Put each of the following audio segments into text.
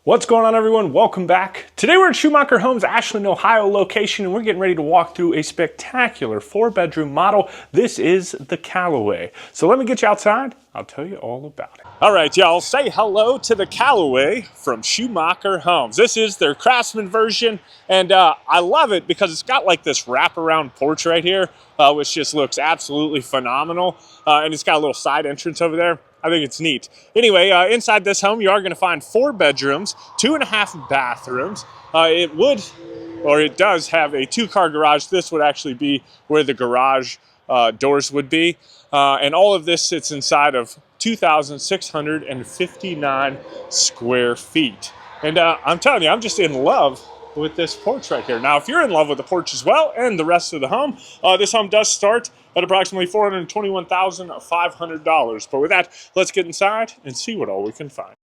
What's going on, everyone? Welcome back. Today we're at Schumacher Homes, Ashland, Ohio location, and we're getting ready to walk through a spectacular 4-bedroom model. This is the Callaway. So let me get you outside. I'll tell you all about it. All right, y'all, say hello to the Callaway from Schumacher Homes. This is their Craftsman version, and I love it because it's got like this wraparound porch right here, which just looks absolutely phenomenal. And it's got a little side entrance over there. I think it's neat. Anyway, inside this home, you are going to find 4 bedrooms, 2.5 bathrooms. It does have a 2-car garage. This would actually be where the garage doors would be. And all of this sits inside of 2,659 square feet. And I'm telling you, I'm just in love with this porch right here. Now, if you're in love with the porch as well and the rest of the home, this home does start at approximately $421,500. But with that, let's get inside and see what all we can find.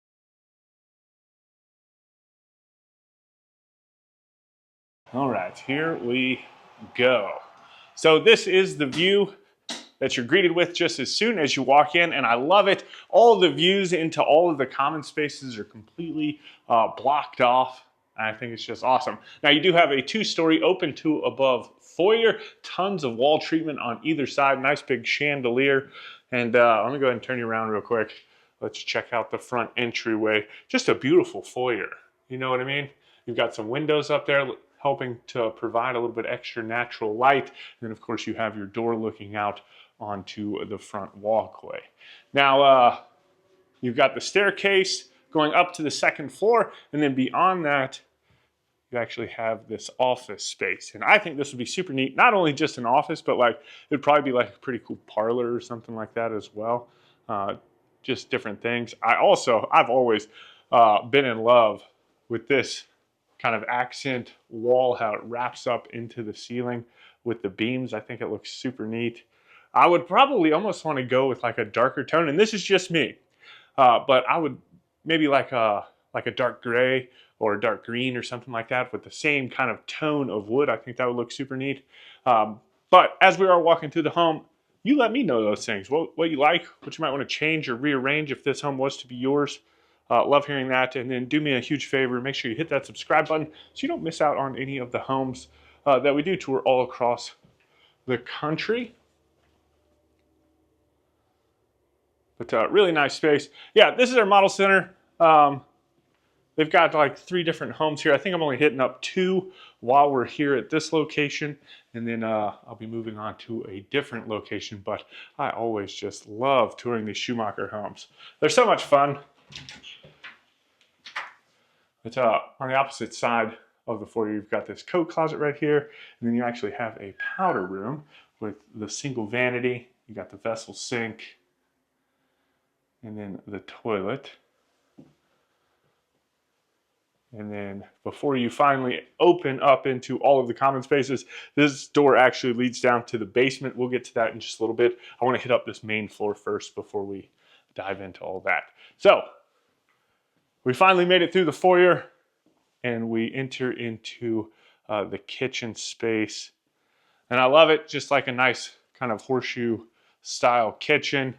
All right, here we go. So this is the view that you're greeted with just as soon as you walk in, and I love it. All the views into all of the common spaces are completely blocked off. I think it's just awesome. Now, you do have a 2-story open to above foyer, tons of wall treatment on either side, nice big chandelier. And let me go ahead and turn you around real quick. Let's check out the front entryway. Just a beautiful foyer. You know what I mean? You've got some windows up there helping to provide a little bit extra natural light. And then, of course, you have your door looking out onto the front walkway. Now, you've got the staircase going up to the 2nd floor, and then beyond that, you actually have this office space. And I think this would be super neat. Not only just an office, but like it'd probably be like a pretty cool parlor or something like that as well. Just different things. I've always been in love with this kind of accent wall, how it wraps up into the ceiling with the beams. I think it looks super neat. I would probably almost want to go with like a darker tone, and this is just me. But I would maybe like a dark gray or a dark green or something like that with the same kind of tone of wood. I think that would look super neat. But as we are walking through the home, you let me know those things. What you like, what you might want to change or rearrange if this home was to be yours. Love hearing that. And then do me a huge favor. Make sure you hit that subscribe button so you don't miss out on any of the homes that we do tour all across the country. But really nice space. Yeah, this is our model center. They've got like 3 different homes here. I think I'm only hitting up 2 while we're here at this location. And then I'll be moving on to a different location. But I always just love touring these Schumacher homes. They're so much fun. But on the opposite side of the foyer, you've got this coat closet right here. And then you actually have a powder room with the single vanity. You got the vessel sink. And then the toilet. And then before you finally open up into all of the common spaces, this door actually leads down to the basement. We'll get to that in just a little bit. I want to hit up this main floor first before we dive into all that. So we finally made it through the foyer and we enter into the kitchen space. And I love it, just like a nice kind of horseshoe style kitchen.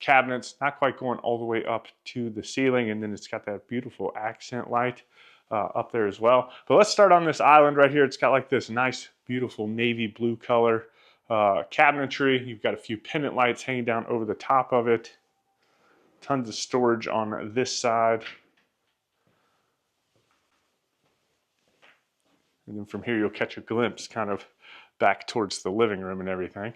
Cabinets, not quite going all the way up to the ceiling, and then it's got that beautiful accent light up there as well. But let's start on this island right here. It's got like this nice, beautiful navy blue color cabinetry. You've got a few pendant lights hanging down over the top of it. Tons of storage on this side. And then from here, you'll catch a glimpse kind of back towards the living room and everything.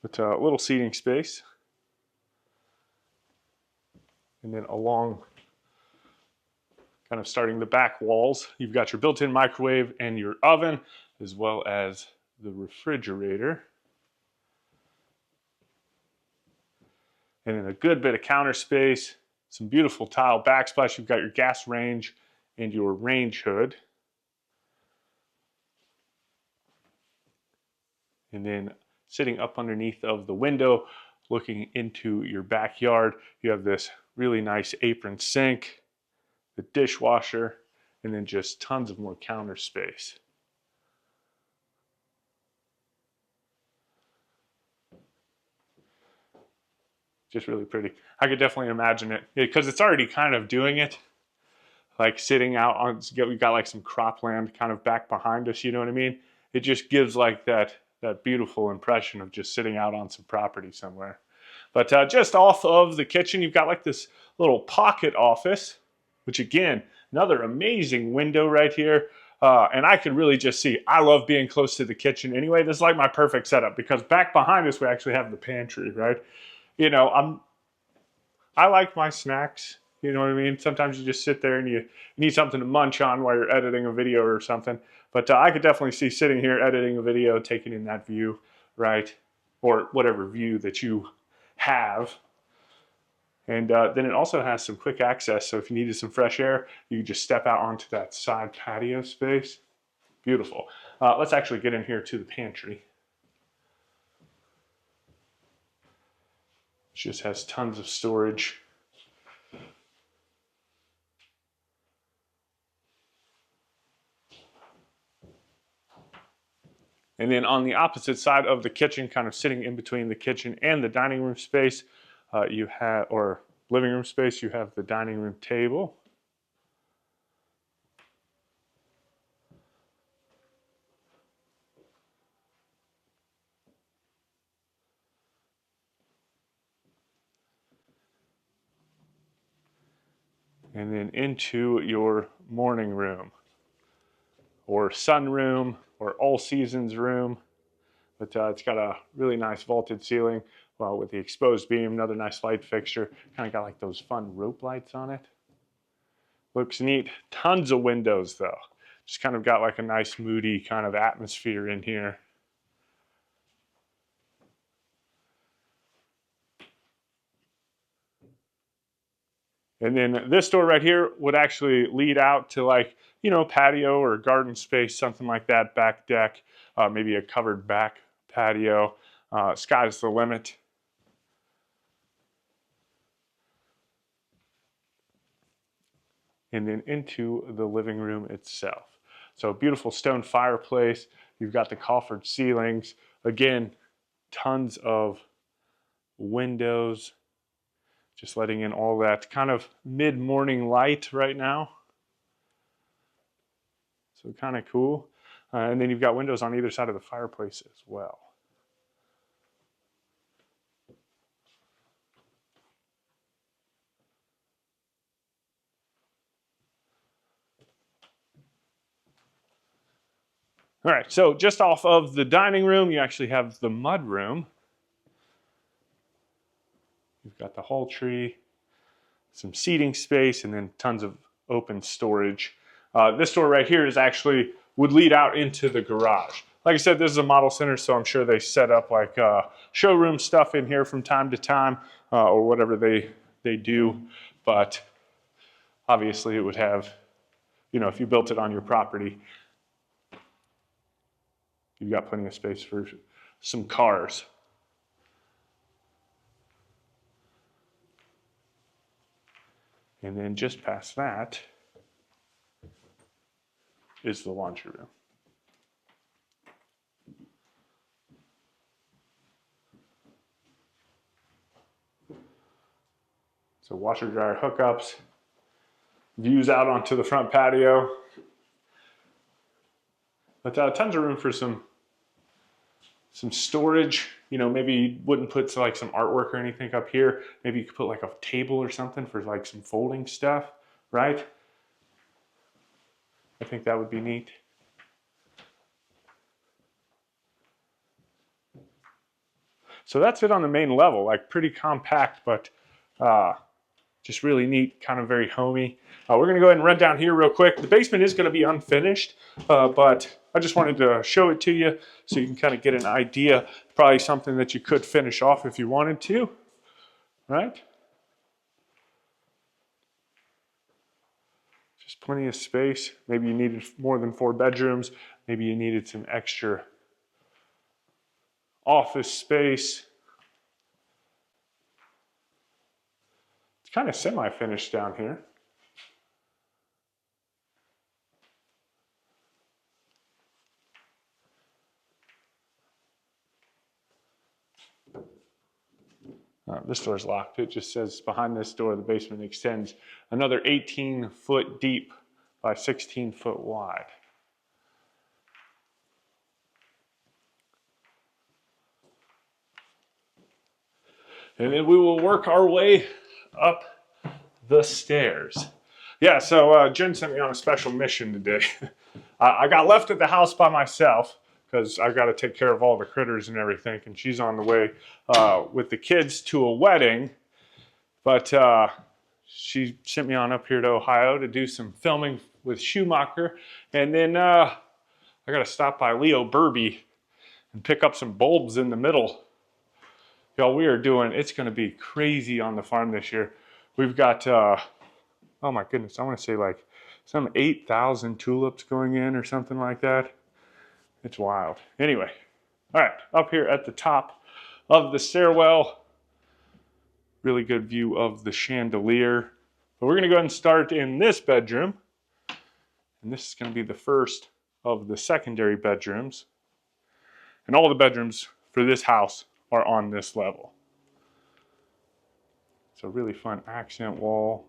But a little seating space. And then along, kind of starting the back walls, you've got your built-in microwave and your oven, as well as the refrigerator. And then a good bit of counter space, some beautiful tile backsplash. You've got your gas range and your range hood. And then sitting up underneath of the window, looking into your backyard, you have this really nice apron sink, the dishwasher, and then just tons of more counter space. Just really pretty. I could definitely imagine it because it's already kind of doing it. Like sitting out on, we've got like some cropland kind of back behind us, you know what I mean? It just gives like that beautiful impression of just sitting out on some property somewhere. But just off of the kitchen, you've got like this little pocket office, which again, another amazing window right here. And I could really just see, I love being close to the kitchen anyway. This is like my perfect setup because back behind us, we actually have the pantry, right? You know, I like my snacks. You know what I mean? Sometimes you just sit there and you need something to munch on while you're editing a video or something. But I could definitely see sitting here editing a video, taking in that view, right? Or whatever view that you have. And then it also has some quick access. So if you needed some fresh air, you could just step out onto that side patio space. Beautiful. Let's actually get in here to the pantry. It just has tons of storage. And then on the opposite side of the kitchen, kind of sitting in between the kitchen and the dining room space, you have, or living room space, you have the dining room table. And then into your morning room, or sunroom, or all seasons room. But it's got a really nice vaulted ceiling with the exposed beam, another nice light fixture. Kind of got like those fun rope lights on it. Looks neat. Tons of windows though. Just kind of got like a nice moody kind of atmosphere in here. And then this door right here would actually lead out to like, you know, patio or garden space, something like that, back deck, maybe a covered back patio. Sky's the limit. And then into the living room itself. So beautiful stone fireplace. You've got the coffered ceilings. Again, tons of windows. Just letting in all that kind of mid-morning light right now. So kind of cool. And then you've got windows on either side of the fireplace as well. All right, so just off of the dining room, you actually have the mudroom. You've got the hall tree, some seating space, and then tons of open storage. This door right here is actually would lead out into the garage. Like I said, this is a model center, so I'm sure they set up like showroom stuff in here from time to time, or whatever they do. But obviously, it would have, you know, if you built it on your property, you've got plenty of space for some cars. And then just past that is the laundry room. So washer dryer hookups, views out onto the front patio. But tons of room for some storage. You know, maybe you wouldn't put like some artwork or anything up here. Maybe you could put like a table or something for like some folding stuff, right? I think that would be neat. So that's it on the main level, like pretty compact, but just really neat, kind of very homey. We're gonna go ahead and run down here real quick. The basement is gonna be unfinished, but I just wanted to show it to you so you can kind of get an idea. Probably something that you could finish off if you wanted to, right? Just plenty of space. Maybe you needed more than 4 bedrooms. Maybe you needed some extra office space. It's kind of semi-finished down here. This door's locked. It just says behind this door, the basement extends another 18 foot deep by 16 foot wide. And then we will work our way up the stairs. Yeah, so Jen sent me on a special mission today. I got left at the house by myself because I got to take care of all the critters and everything, and she's on the way with the kids to a wedding. But she sent me on up here to Ohio to do some filming with Schumacher, and then I got to stop by Leo Burby and pick up some bulbs in the middle. Y'all, we are doing, it's going to be crazy on the farm this year. We've got, oh my goodness, I want to say like some 8,000 tulips going in or something like that. It's wild. Anyway, all right, up here at the top of the stairwell, really good view of the chandelier. But we're going to go ahead and start in this bedroom. And this is going to be the first of the secondary bedrooms. And all the bedrooms for this house are on this level. It's a really fun accent wall.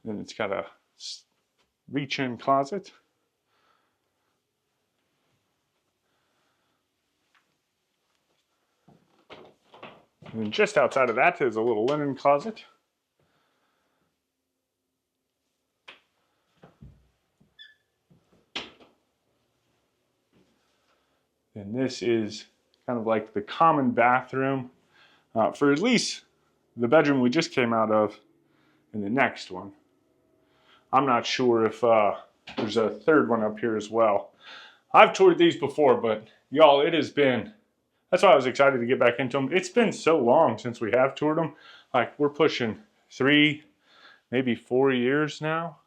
Then it's got a reach-in closet. And just outside of that is a little linen closet. And this is kind of like the common bathroom for at least the bedroom we just came out of and the next one. I'm not sure if there's a third one up here as well. I've toured these before, but y'all, it has been, that's why I was excited to get back into them. It's been so long since we have toured them. Like, we're pushing 3, maybe 4 years now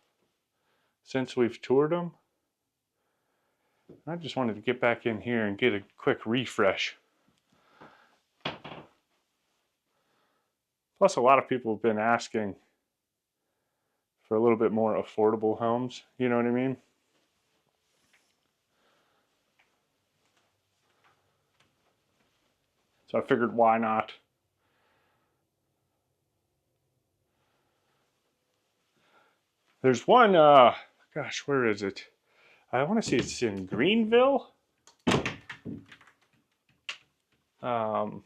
since we've toured them. I just wanted to get back in here and get a quick refresh. Plus, a lot of people have been asking for a little bit more affordable homes, you know what I mean? So I figured, why not? There's one, gosh, where is it? I want to say it's in Greenville. The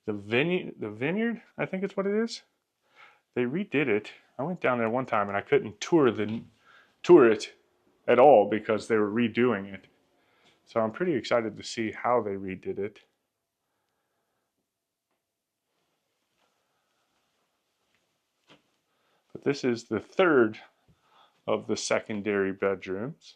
vineyard, I think it's what it is. They redid it. I went down there one time and I couldn't tour it at all because they were redoing it. So I'm pretty excited to see how they redid it. But this is the third of the secondary bedrooms.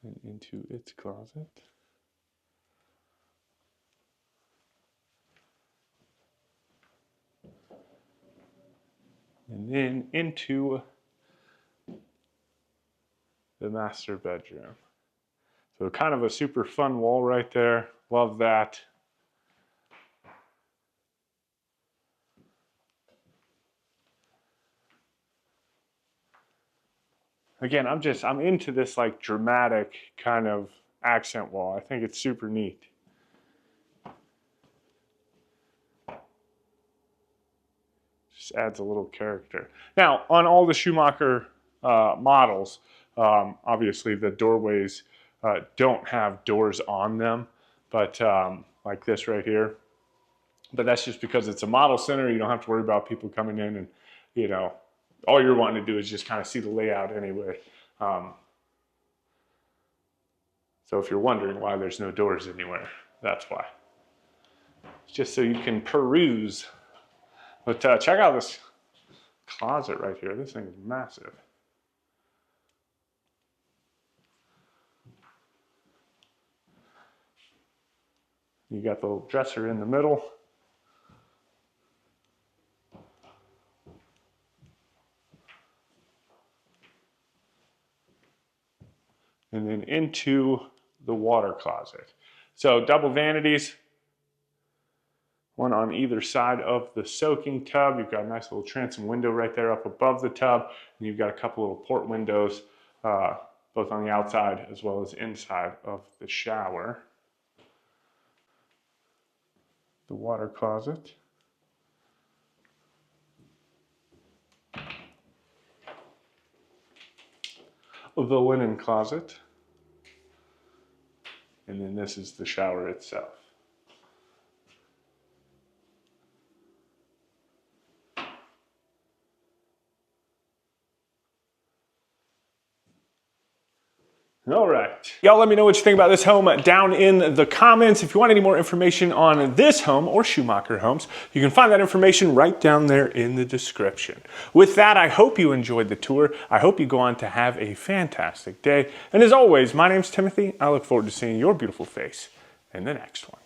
And into its closet. And then into the master bedroom. So kind of a super fun wall right there. Love that. Again, I'm into this like dramatic kind of accent wall. I think it's super neat. Just adds a little character. Now, on all the Schumacher models, obviously the doorways don't have doors on them, but like this right here. But that's just because it's a model center. You don't have to worry about people coming in and, you know, all you're wanting to do is just kind of see the layout anyway. So if you're wondering why there's no doors anywhere, that's why. It's just so you can peruse. But check out this closet right here. This thing is massive. You got the little dresser in the middle. And then into the water closet. So double vanities, one on either side of the soaking tub. You've got a nice little transom window right there up above the tub. And you've got a couple little port windows, both on the outside as well as inside of the shower. The water closet. The linen closet. And then this is the shower itself. All right. Y'all let me know what you think about this home down in the comments. If you want any more information on this home or Schumacher Homes, you can find that information right down there in the description. With that, I hope you enjoyed the tour. I hope you go on to have a fantastic day. And as always, my name's Timothy. I look forward to seeing your beautiful face in the next one.